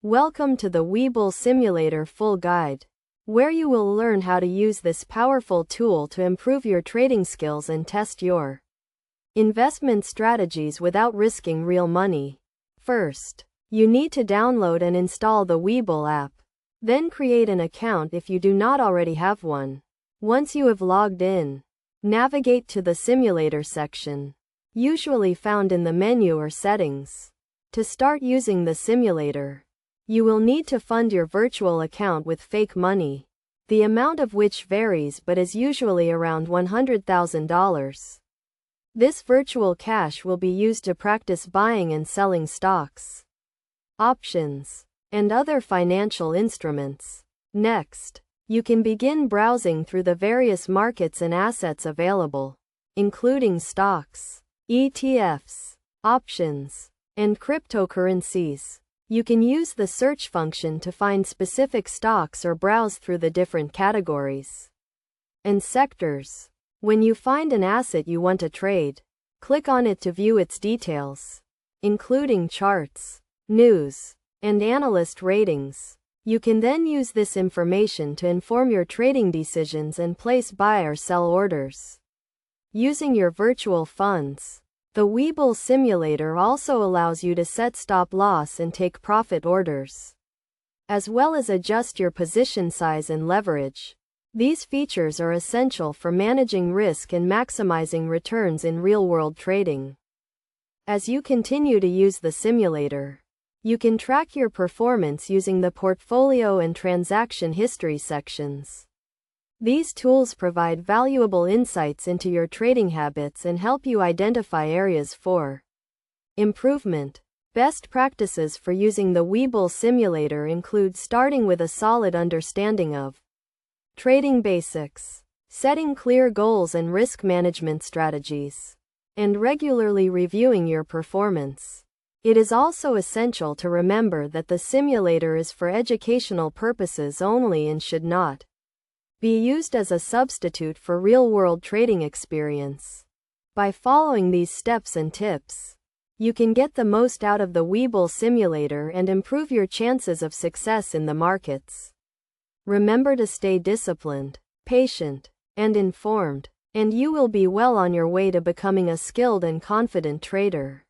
Welcome to the Webull Simulator Full Guide, where you will learn how to use this powerful tool to improve your trading skills and test your investment strategies without risking real money. First, you need to download and install the Webull app. Then create an account if you do not already have one. Once you have logged in, navigate to the Simulator section, usually found in the menu or settings. To start using the simulator, you will need to fund your virtual account with fake money, the amount of which varies but is usually around $100,000. This virtual cash will be used to practice buying and selling stocks, options, and other financial instruments. Next, you can begin browsing through the various markets and assets available, including stocks, ETFs, options, and cryptocurrencies. You can use the search function to find specific stocks or browse through the different categories and sectors. When you find an asset you want to trade, click on it to view its details, including charts, news, and analyst ratings. You can then use this information to inform your trading decisions and place buy or sell orders. Using your virtual funds, the Webull Simulator also allows you to set stop loss and take profit orders, as well as adjust your position size and leverage. These features are essential for managing risk and maximizing returns in real-world trading. As you continue to use the simulator, you can track your performance using the portfolio and transaction history sections. These tools provide valuable insights into your trading habits and help you identify areas for improvement. Best practices for using the Webull Simulator include starting with a solid understanding of trading basics, setting clear goals and risk management strategies, and regularly reviewing your performance. It is also essential to remember that the simulator is for educational purposes only and should not be used as a substitute for real-world trading experience. By following these steps and tips, you can get the most out of the Webull Simulator and improve your chances of success in the markets. Remember to stay disciplined, patient, and informed, and you will be well on your way to becoming a skilled and confident trader.